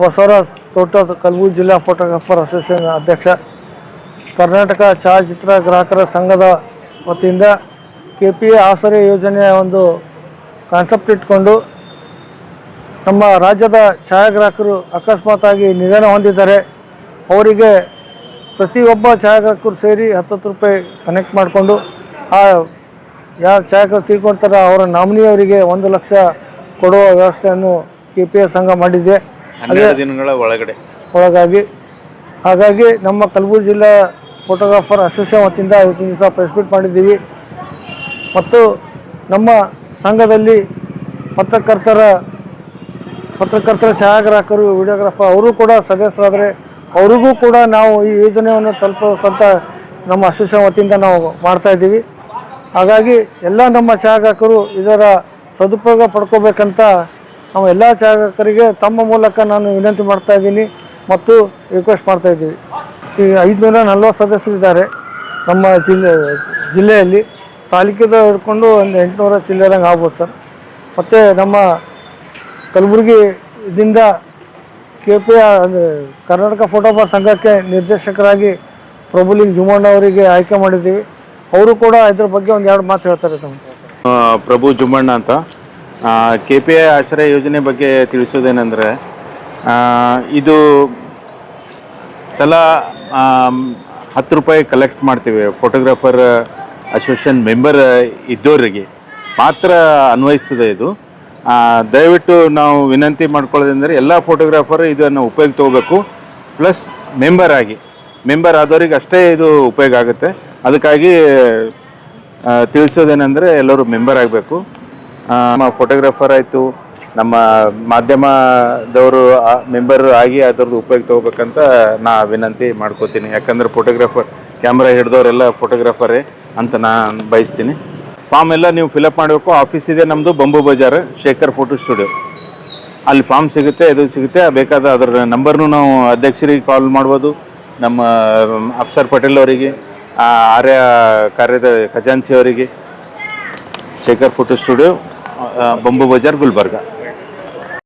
ಬಸವರಾಜ್ ತೋಟದ ಕಲಬುರಗಿ ಜಿಲ್ಲಾ photographer association ಅಧ್ಯಕ್ಷ. ಕರ್ನಾಟಕ ಛಾಯಾಚಿತ್ರ ಗ್ರಾಹಕರ ಸಂಘದ ವತಿಯಿಂದ KPA ಆಸರೆ ಯೋಜನೆಯ ಒಂದು ಕಾನ್ಸೆಪ್ಟ್ ಇಟ್ಕೊಂಡು ನಮ್ಮ ರಾಜ್ಯದ ಛಾಯಾಗ್ರಾಹಕರು ಅಕಸ್ಮಾತಾಗಿ ನಿಧನ ಹೊಂದಿದ್ದಾರೆ. ಅವರಿಗೆ ಪ್ರತಿಯೊಬ್ಬ ಛಾಯಾಗ್ರಾಹಕರು ಸೇರಿ 10 ರೂಪಾಯಿ ಕನೆಕ್ಟ್ ಮಾಡಿಕೊಂಡು ಯಾರು ಛಾಯಾಗ್ರಾಹಕರು ತೀರ್ಕೊಳ್ತಾರೆ ಅವರ ನಾಮಿನಿಯವರಿಗೆ 1 ಲಕ್ಷ ಕೊಡುವ ವ್ಯವಸ್ಥೆಯನ್ನು KPA ಸಂಘ ಮಾಡಿದೆ. 12 ದಿನಗಳ ಒಳಗಾಗಿ ಹಾಗಾಗಿ ನಮ್ಮ ಕಲಬುರಗಿ ಜಿಲ್ಲಾ ಫೋಟೋಗ್ರಾಫರ್ ಅಸೋಸಿಯೇಷನ್ ವತಿಯಿಂದ ಇವತ್ತಿನ ದಿವಸ ಪ್ರೆಸ್ ಮೀಟ್ ಮಾಡಿದ್ದೀವಿ. ಮತ್ತು ನಮ್ಮ ಸಂಘದಲ್ಲಿ ಪತ್ರಕರ್ತರ ಛಾಯಾಗ್ರಾಹಕರು, ವಿಡಿಯೋಗ್ರಾಫರ್ ಅವರು ಕೂಡ ಸದಸ್ಯರಾದರೆ ಅವರಿಗೂ ಕೂಡ ನಾವು ಈ ಯೋಜನೆಯನ್ನು ತಲುಪಿಸುವಂಥ ನಮ್ಮ ಅಸೋಸಿಯೇಷನ್ ವತಿಯಿಂದ ನಾವು ಮಾಡ್ತಾಯಿದ್ದೀವಿ. ಹಾಗಾಗಿ ಎಲ್ಲ ನಮ್ಮ ಛಾಯಾಗ್ರಾಹಕರು ಇದರ ಸದುಪಯೋಗ ಪಡ್ಕೋಬೇಕಂತ ನಾವು ಎಲ್ಲ ಛಾಯಾಗ್ರಾಹಕರಿಗೆ ತಮ್ಮ ಮೂಲಕ ನಾನು ವಿನಂತಿ ಮಾಡ್ತಾಯಿದ್ದೀನಿ ಮತ್ತು ರಿಕ್ವೆಸ್ಟ್ ಮಾಡ್ತಾಯಿದ್ದೀವಿ. ಈ 540 ಸದಸ್ಯರಿದ್ದಾರೆ ನಮ್ಮ ಜಿಲ್ಲೆಯಲ್ಲಿ. ತಾಲೂಕಿಂದ ಹಿಡ್ಕೊಂಡು ಒಂದು 800 ಚಿಲ್ಲರಂಗೆ ಆಗ್ಬೋದು ಸರ್. ಮತ್ತು ನಮ್ಮ ಕಲಬುರಗಿದಿಂದ KPA ಅಂದರೆ ಕರ್ನಾಟಕ ಫೋಟೋಗ್ರಾಫರ್ ಸಂಘಕ್ಕೆ ನಿರ್ದೇಶಕರಾಗಿ ಪ್ರಭುಲಿಂಗ್ ಜುಮಣ್ಣ ಅವರಿಗೆ ಆಯ್ಕೆ ಮಾಡಿದ್ದೀವಿ. ಅವರು ಕೂಡ ಇದ್ರ ಬಗ್ಗೆ ಒಂದು 2 ಮಾತು ಹೇಳ್ತಾರೆ. ಪ್ರಭು ಜುಮಣ್ಣ ಅಂತ. KPA ಆಶ್ರಯ ಯೋಜನೆ ಬಗ್ಗೆ ತಿಳಿಸೋದೇನೆಂದರೆ, ಇದು ತಲಾ 10 ರೂಪಾಯಿ ಕಲೆಕ್ಟ್ ಮಾಡ್ತೀವಿ. ಫೋಟೋಗ್ರಾಫರ್ ಅಸೋಸಿಯೇಷನ್ ಮೆಂಬರ್ ಇದ್ದವರಿಗೆ ಮಾತ್ರ ಅನ್ವಯಿಸ್ತದೆ ಇದು. ದಯವಿಟ್ಟು ನಾವು ವಿನಂತಿ ಮಾಡ್ಕೊಳ್ಳೋದಂದರೆ ಎಲ್ಲ ಫೋಟೋಗ್ರಾಫರ್ ಇದನ್ನು ಉಪಯೋಗ ತೊಗೋಬೇಕು. ಪ್ಲಸ್ ಮೆಂಬರ್ ಆದವ್ರಿಗೆ ಅಷ್ಟೇ ಇದು ಉಪಯೋಗ ಆಗುತ್ತೆ. ಅದಕ್ಕಾಗಿ ತಿಳಿಸೋದೇನೆಂದರೆ ಎಲ್ಲರೂ ಮೆಂಬರ್ ಆಗಬೇಕು. ನಮ್ಮ ಫೋಟೋಗ್ರಾಫರ್ ಆಯಿತು, ನಮ್ಮ ಮಾಧ್ಯಮದವರು ಮೆಂಬರ್ ಆಗಿ ಅದರದ್ದು ಉಪಯೋಗ ತೊಗೋಬೇಕಂತ ನಾ ವಿನಂತಿ ಮಾಡ್ಕೋತೀನಿ. ಯಾಕಂದರೆ ಫೋಟೋಗ್ರಾಫರ್ ಕ್ಯಾಮ್ರಾ ಹಿಡಿದವರೆಲ್ಲ ಫೋಟೋಗ್ರಾಫರೇ ಅಂತ ನಾನು ಬಯಸ್ತೀನಿ. ಫಾರ್ಮ್ ಎಲ್ಲ ನೀವು ಫಿಲಪ್ ಮಾಡಬೇಕು. ಆಫೀಸ್ ಇದೆ ನಮ್ಮದು, bamboo Bazaar, Shekhar photo studio. ಅಲ್ಲಿ ಫಾರ್ಮ್ ಸಿಗುತ್ತೆ, ಇದು ಸಿಗುತ್ತೆ. ಬೇಕಾದ ಅದರ ನಂಬರ್ನು ನಾವು ಅಧ್ಯಕ್ಷರಿಗೆ ಕಾಲ್ ಮಾಡ್ಬೋದು, ನಮ್ಮ ಅಫ್ಸರ್ ಪಟೇಲ್ ಅವರಿಗೆ, ಆರ್ಯ ಕಾರ್ಯದ ಖಜಾನ್ಸಿ ಅವರಿಗೆ. Shekhar photo studio, bamboo Bazaar, Gulbarga.